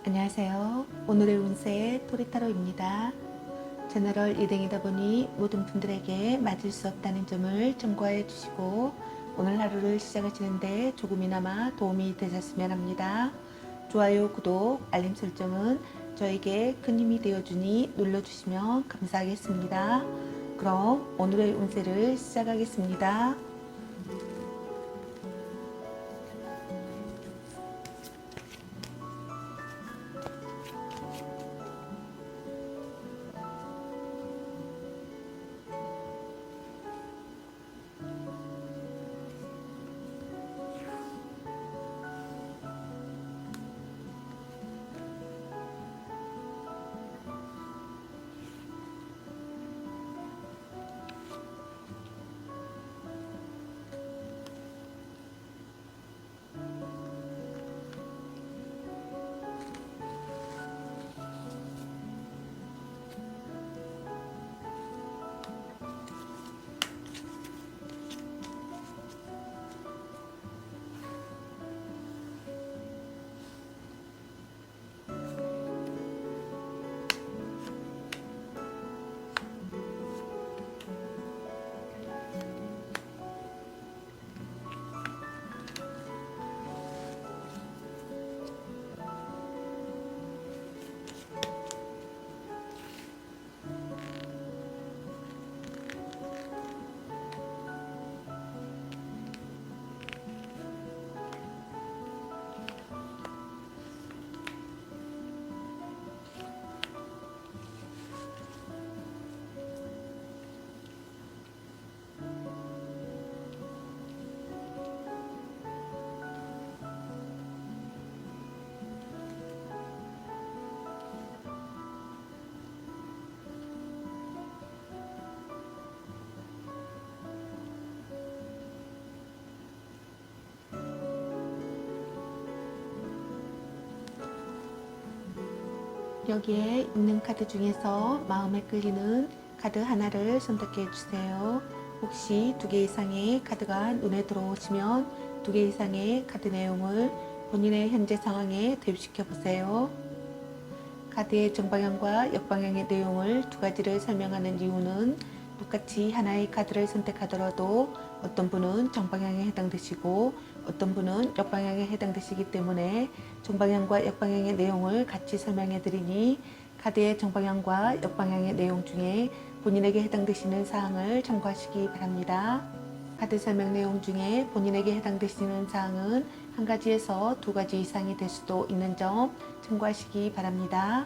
안녕하세요. 오늘의 운세 토리타로입니다. 제너럴 리딩이다 보니 모든 분들에게 맞을 수 없다는 점을 참고해 주시고 오늘 하루를 시작하시는데 조금이나마 도움이 되셨으면 합니다. 좋아요, 구독, 알림 설정은 저에게 큰 힘이 되어주니 눌러주시면 감사하겠습니다. 그럼 오늘의 운세를 시작하겠습니다. 여기에 있는 카드 중에서 마음에 끌리는 카드 하나를 선택해 주세요. 혹시 2개 이상의 카드가 눈에 들어오시면 2개 이상의 카드 내용을 본인의 현재 상황에 대입시켜 보세요. 카드의 정방향과 역방향의 내용을 2가지를 설명하는 이유는 똑같이 하나의 카드를 선택하더라도 어떤 분은 정방향에 해당되시고 어떤 분은 역방향에 해당되시기 때문에 정방향과 역방향의 내용을 같이 설명해 드리니 카드의 정방향과 역방향의 내용 중에 본인에게 해당되시는 사항을 참고하시기 바랍니다. 카드 설명 내용 중에 본인에게 해당되시는 사항은 한 가지에서 2가지 이상이 될 수도 있는 점 참고하시기 바랍니다.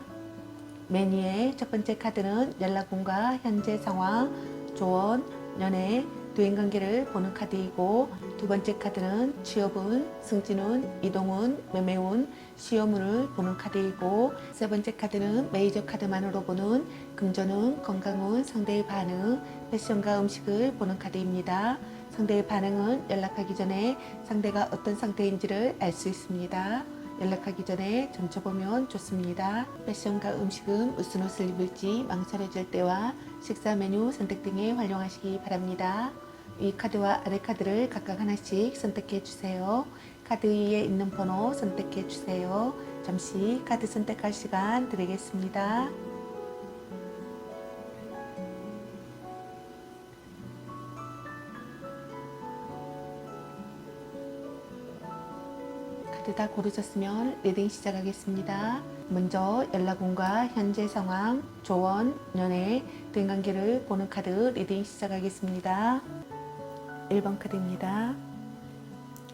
맨 위에 첫 번째 카드는 연락운과 현재 상황, 조언, 연애, 대인관계를 보는 카드이고 두 번째 카드는 취업운, 승진운, 이동운, 매매운, 시험운을 보는 카드이고 세 번째 카드는 메이저 카드만으로 보는 금전운, 건강운, 상대의 반응, 패션과 음식을 보는 카드입니다. 상대의 반응은 연락하기 전에 상대가 어떤 상태인지를 알 수 있습니다. 연락하기 전에 점쳐보면 좋습니다. 패션과 음식은 무슨 옷을 입을지 망설여질 때와 식사 메뉴 선택 등에 활용하시기 바랍니다. 위 카드와 아래 카드를 각각 하나씩 선택해 주세요. 카드 위에 있는 번호 선택해 주세요. 잠시 카드 선택할 시간 드리겠습니다. 카드 다 고르셨으면 리딩 시작하겠습니다. 먼저 연락운과 현재 상황, 조언, 연애, 대인관계를 보는 카드 리딩 시작하겠습니다. 1번 카드입니다.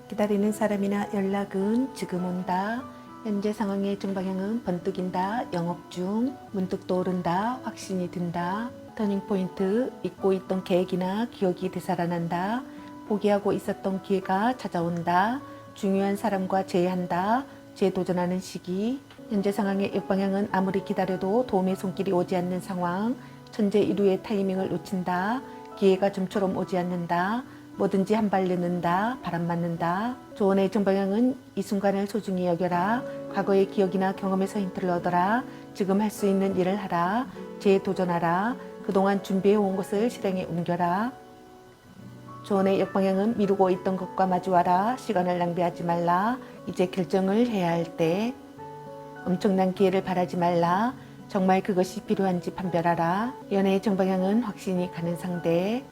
기다리는 사람이나 연락은 지금 온다. 현재 상황의 정방향은 번뜩인다. 영업 중. 문득 떠오른다. 확신이 든다. 터닝포인트. 잊고 있던 계획이나 기억이 되살아난다. 포기하고 있었던 기회가 찾아온다. 중요한 사람과 재회한다. 재도전하는 시기. 현재 상황의 역방향은 아무리 기다려도 도움의 손길이 오지 않는 상황. 천재 일루의 타이밍을 놓친다. 기회가 좀처럼 오지 않는다. 뭐든지 한 발 늦는다. 바람 맞는다. 조언의 정방향은 이 순간을 소중히 여겨라. 과거의 기억이나 경험에서 힌트를 얻어라. 지금 할 수 있는 일을 하라. 재도전하라. 그동안 준비해온 것을 실행에 옮겨라. 조언의 역방향은 미루고 있던 것과 마주하라. 시간을 낭비하지 말라. 이제 결정을 해야 할 때. 엄청난 기회를 바라지 말라. 정말 그것이 필요한지 판별하라. 연애의 정방향은 확신이 가는 상대,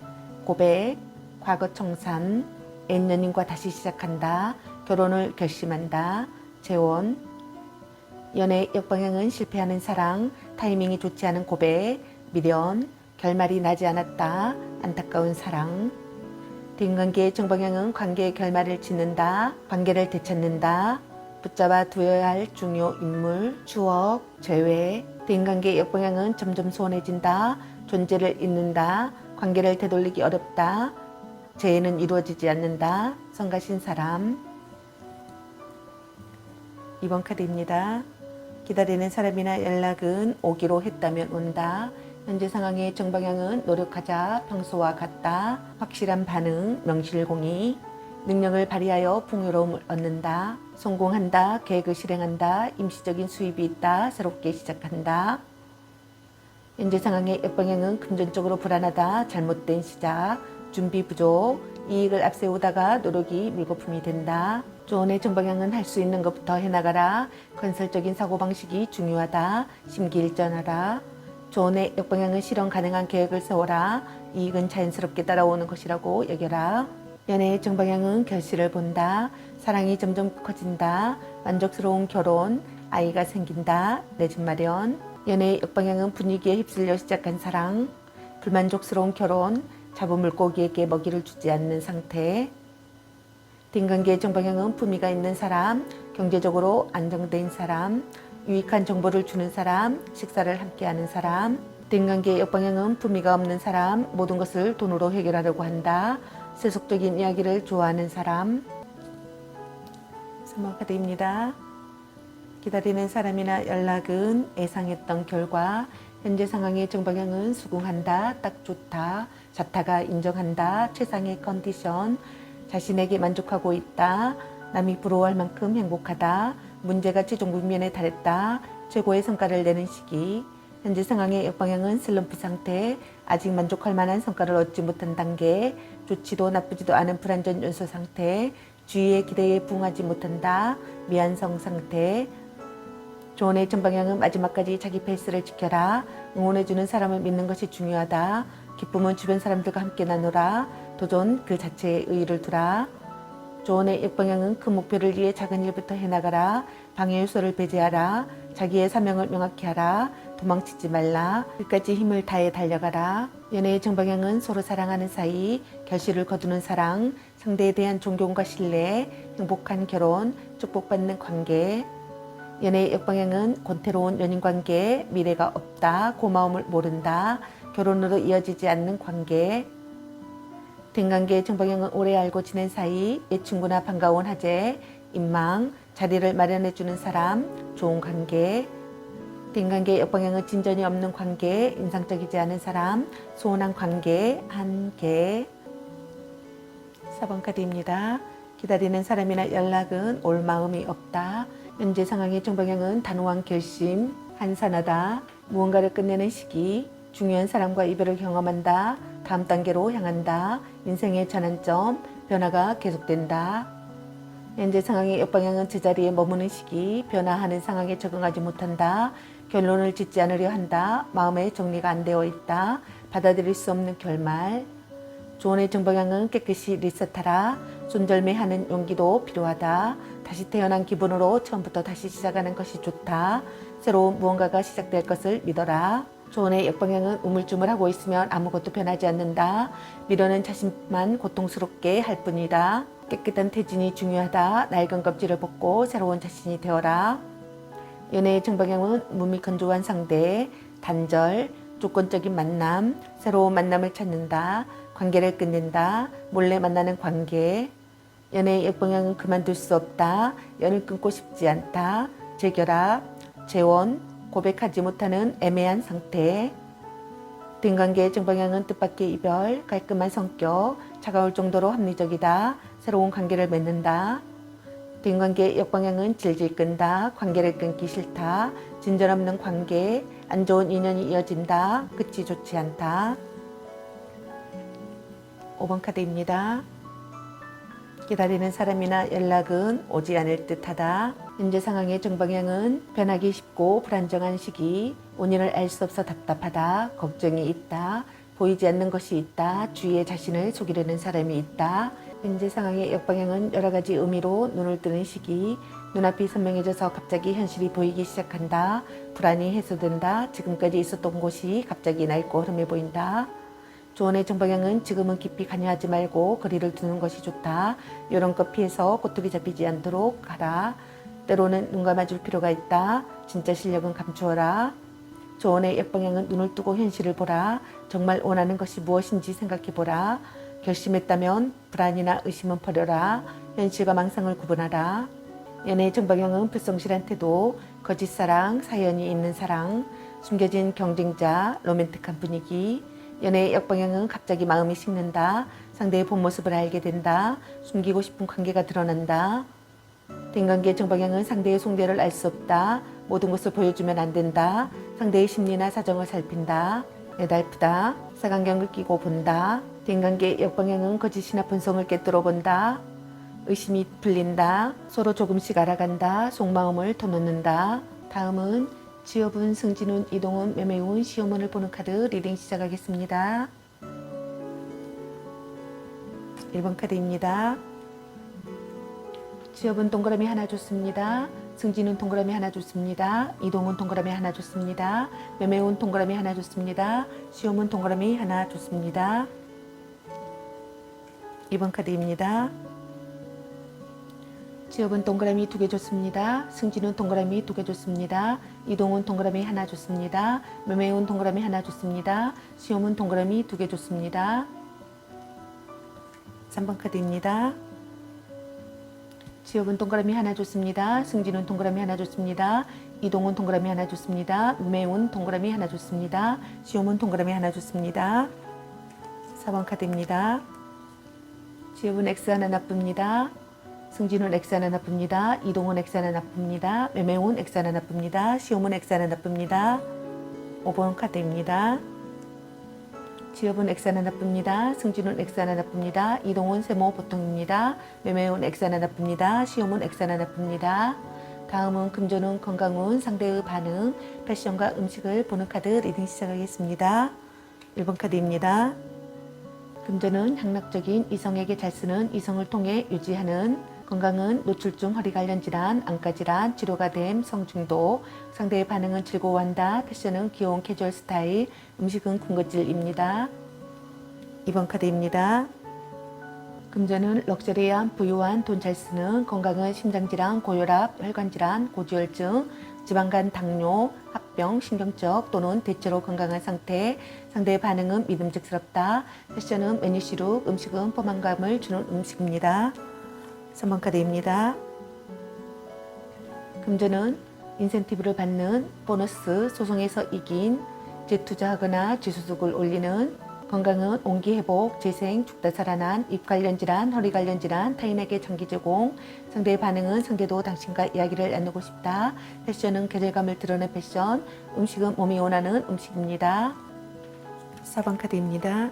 고백, 과거 청산, 옛 연인과 다시 시작한다. 결혼을 결심한다. 재혼. 연애 역방향은 실패하는 사랑, 타이밍이 좋지 않은 고백, 미련, 결말이 나지 않았다. 안타까운 사랑. 대인관계의 정방향은 관계의 결말을 짓는다. 관계를 되찾는다. 붙잡아 두어야 할 중요 인물, 추억, 재회. 대인관계의 역방향은 점점 소원해진다. 존재를 잊는다. 관계를 되돌리기 어렵다. 재회는 이루어지지 않는다. 성가신 사람. 2번 카드입니다. 기다리는 사람이나 연락은 오기로 했다면 온다. 현재 상황의 정방향은 노력하자, 평소와 같다. 확실한 반응, 명실공히. 능력을 발휘하여 풍요로움을 얻는다. 성공한다, 계획을 실행한다. 임시적인 수입이 있다. 새롭게 시작한다. 현재 상황의 역방향은 금전적으로 불안하다. 잘못된 시작, 준비 부족. 이익을 앞세우다가 노력이 물거품이 된다. 조언의 정방향은 할 수 있는 것부터 해나가라. 건설적인 사고방식이 중요하다. 심기일전하라. 조언의 역방향은 실현 가능한 계획을 세워라. 이익은 자연스럽게 따라오는 것이라고 여겨라. 연애의 정방향은 결실을 본다. 사랑이 점점 커진다. 만족스러운 결혼, 아이가 생긴다. 내 집 마련. 연애의 역방향은 분위기에 휩쓸려 시작한 사랑, 불만족스러운 결혼, 잡은 물고기에게 먹이를 주지 않는 상태. 대인관계의 정방향은 품위가 있는 사람, 경제적으로 안정된 사람, 유익한 정보를 주는 사람, 식사를 함께하는 사람. 대인관계의 역방향은 품위가 없는 사람, 모든 것을 돈으로 해결하려고 한다. 세속적인 이야기를 좋아하는 사람. 3번 카드입니다. 기다리는 사람이나 연락은 예상했던 결과. 현재 상황의 정방향은 수긍한다. 딱 좋다. 자타가 인정한다. 최상의 컨디션. 자신에게 만족하고 있다. 남이 부러워할 만큼 행복하다. 문제가 최종 국면에 달했다. 최고의 성과를 내는 시기. 현재 상황의 역방향은 슬럼프 상태. 아직 만족할 만한 성과를 얻지 못한 단계. 좋지도 나쁘지도 않은 불안전 연소 상태. 주위의 기대에 부응하지 못한다. 미완성 상태. 조언의 정방향은 마지막까지 자기 페이스를 지켜라. 응원해주는 사람을 믿는 것이 중요하다. 기쁨은 주변 사람들과 함께 나누라. 도전 그 자체에 의의를 두라. 조언의 역방향은 큰 목표를 위해 작은 일부터 해나가라. 방해 요소를 배제하라. 자기의 사명을 명확히 하라. 도망치지 말라. 끝까지 힘을 다해 달려가라. 연애의 정방향은 서로 사랑하는 사이, 결실을 거두는 사랑, 상대에 대한 존경과 신뢰, 행복한 결혼, 축복받는 관계. 연애의 역방향은 권태로운 연인관계, 미래가 없다, 고마움을 모른다, 결혼으로 이어지지 않는 관계. 대인관계의 정방향은 오래 알고 지낸 사이, 옛 친구나 반가운 하재, 인망, 자리를 마련해주는 사람, 좋은 관계. 대인관계의 역방향은 진전이 없는 관계, 인상적이지 않은 사람, 소원한 관계, 한계. 4번 카드입니다. 기다리는 사람이나 연락은 올 마음이 없다. 현재 상황의 정방향은 단호한 결심, 한산하다, 무언가를 끝내는 시기, 중요한 사람과 이별을 경험한다, 다음 단계로 향한다, 인생의 전환점, 변화가 계속된다. 현재 상황의 역방향은 제자리에 머무는 시기, 변화하는 상황에 적응하지 못한다, 결론을 짓지 않으려 한다, 마음의 정리가 안 되어 있다, 받아들일 수 없는 결말. 조언의 정방향은 깨끗이 리셋하라. 손절매하는 용기도 필요하다. 다시 태어난 기분으로 처음부터 다시 시작하는 것이 좋다. 새로운 무언가가 시작될 것을 믿어라. 조언의 역방향은 우물쭈물하고 있으면 아무것도 변하지 않는다. 미련은 자신만 고통스럽게 할 뿐이다. 깨끗한 태진이 중요하다. 낡은 껍질을 벗고 새로운 자신이 되어라. 연애의 정방향은 몸이 건조한 상대, 단절, 조건적인 만남, 새로운 만남을 찾는다. 관계를 끊는다. 몰래 만나는 관계. 연애의 역방향은 그만둘 수 없다. 연을 끊고 싶지 않다. 재결합, 재원, 고백하지 못하는 애매한 상태. 대인관계의 정방향은 뜻밖의 이별, 깔끔한 성격, 차가울 정도로 합리적이다. 새로운 관계를 맺는다. 대인관계의 역방향은 질질 끈다. 관계를 끊기 싫다. 진전 없는 관계, 안 좋은 인연이 이어진다. 끝이 좋지 않다. 5번 카드입니다. 기다리는 사람이나 연락은 오지 않을 듯하다. 현재 상황의 정방향은 변하기 쉽고 불안정한 시기, 원인을 알 수 없어 답답하다, 걱정이 있다, 보이지 않는 것이 있다, 주위에 자신을 속이려는 사람이 있다. 현재 상황의 역방향은 여러 가지 의미로 눈을 뜨는 시기, 눈앞이 선명해져서 갑자기 현실이 보이기 시작한다, 불안이 해소된다, 지금까지 있었던 곳이 갑자기 낡고 흐름해 보인다. 조언의 정방향은 지금은 깊이 관여하지 말고 거리를 두는 것이 좋다. 이런 것 피해서 꼬투리 잡히지 않도록 하라. 때로는 눈 감아줄 필요가 있다. 진짜 실력은 감추어라. 조언의 역방향은 눈을 뜨고 현실을 보라. 정말 원하는 것이 무엇인지 생각해보라. 결심했다면 불안이나 의심은 버려라. 현실과 망상을 구분하라. 연애의 정방향은 불성실한 태도, 거짓사랑, 사연이 있는 사랑, 숨겨진 경쟁자, 로맨틱한 분위기. 연애의 역방향은 갑자기 마음이 식는다. 상대의 본 모습을 알게 된다. 숨기고 싶은 관계가 드러난다. 대인관계의 정방향은 상대의 속내를 알 수 없다. 모든 것을 보여주면 안 된다. 상대의 심리나 사정을 살핀다. 애달프다. 사각경을 끼고 본다. 대인관계의 역방향은 거짓이나 분성을 꿰뚫어 본다. 의심이 풀린다. 서로 조금씩 알아간다. 속마음을 터놓는다. 다음은 지엽은, 승진운, 이동운, 매매운, 시험운을 보는 카드 리딩 시작하겠습니다. 1번 카드입니다. 지엽은 동그라미 하나 줬습니다. 승진은 동그라미 하나 줬습니다. 이동은 동그라미 하나 줬습니다. 매매운 동그라미 하나 줬습니다. 시험은 동그라미 하나 줬습니다. 2번 카드입니다. 지엽은 동그라미 2개 줬습니다. 승진은 동그라미 2개 줬습니다. 이동은 동그라미 하나 줬습니다. 매매운 동그라미 하나 줬습니다. 시험은 동그라미 2개 줬습니다. 3번 카드입니다. 지엽은 동그라미 하나 줬습니다. 승진은 동그라미 하나 줬습니다. 이동은 동그라미 하나 줬습니다. 매매운 동그라미 하나 줬습니다. 시험은 동그라미 하나 줬습니다. 4번 카드입니다. 지엽은 X 하나 나쁩니다. 승진은 X 하나 나쁩니다. 이동은 X 하나 나쁩니다. 매매운 X 하나 나쁩니다. 시험은 X 하나 나쁩니다. 5번 카드입니다. 지엽은 X 하나 나쁩니다. 승진은 X 하나 나쁩니다. 이동은 세모 보통입니다. 매매운 X 하나 나쁩니다. 시험은 X 하나 나쁩니다. 다음은 금전운, 건강운, 상대의 반응, 패션과 음식을 보는 카드 리딩 시작하겠습니다. 1번 카드입니다. 금전은 향락적인 이성에게 잘 쓰는 이성을 통해 유지하는, 건강은 노출증, 허리 관련 질환, 안과 질환, 치료가 됨, 성중독, 상대의 반응은 즐거워한다, 패션은 귀여운 캐주얼 스타일, 음식은 군것질입니다. 2번 카드입니다. 금전은 럭셔리한, 부유한, 돈 잘 쓰는, 건강은 심장질환, 고혈압, 혈관질환, 고지혈증, 지방간, 당뇨, 합병, 신경적 또는 대체로 건강한 상태, 상대의 반응은 믿음직스럽다, 패션은 매니시룩, 음식은 포만감을 주는 음식입니다. 3번 카드입니다. 금전은 인센티브를 받는, 보너스, 소송에서 이긴, 재투자하거나 재소득을 올리는, 건강은 온기회복, 재생, 죽다 살아난, 입 관련 질환, 허리 관련 질환, 타인에게 장기 제공, 상대의 반응은 상대도 당신과 이야기를 나누고 싶다, 패션은 계절감을 드러낸 패션, 음식은 몸이 원하는 음식입니다. 4번 카드입니다.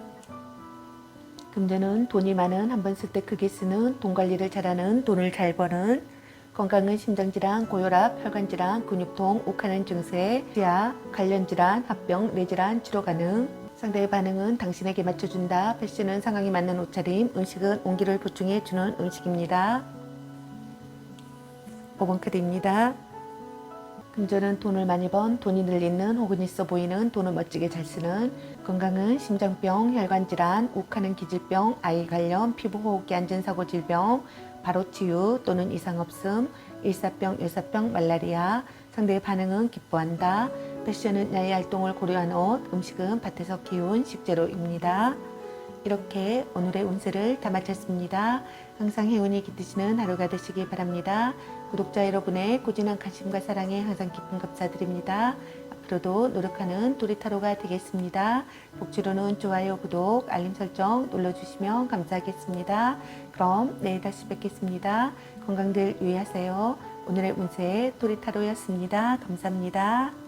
금전은 돈이 많은, 한 번 쓸 때 크게 쓰는, 돈 관리를 잘하는, 돈을 잘 버는, 건강은 심장질환, 고혈압, 혈관질환, 근육통, 욱하는 증세, 치아, 관련질환, 합병, 뇌질환, 치료 가능, 상대의 반응은 당신에게 맞춰준다, 패션은 상황에 맞는 옷차림, 음식은 온기를 보충해 주는 음식입니다. 5번 카드입니다. 금전은 돈을 많이 번, 돈이 늘리는 혹은 있어 보이는, 돈을 멋지게 잘 쓰는, 건강은 심장병, 혈관질환, 욱하는 기질병, 아이 관련, 피부호흡기 안전사고 질병, 바로 치유 또는 이상 없음, 일사병, 열사병, 말라리아, 상대의 반응은 기뻐한다, 패션은 나의 활동을 고려한 옷, 음식은 밭에서 키운 식재료입니다. 이렇게 오늘의 운세를 다 마쳤습니다. 항상 행운이 깃드시는 하루가 되시기 바랍니다. 구독자 여러분의 꾸준한 관심과 사랑에 항상 깊은 감사드립니다. 앞으로도 노력하는 도리타로가 되겠습니다. 복주로는 좋아요, 구독, 알림 설정 눌러주시면 감사하겠습니다. 그럼 내일 다시 뵙겠습니다. 건강들 유의하세요. 오늘의 운세 도리타로였습니다. 감사합니다.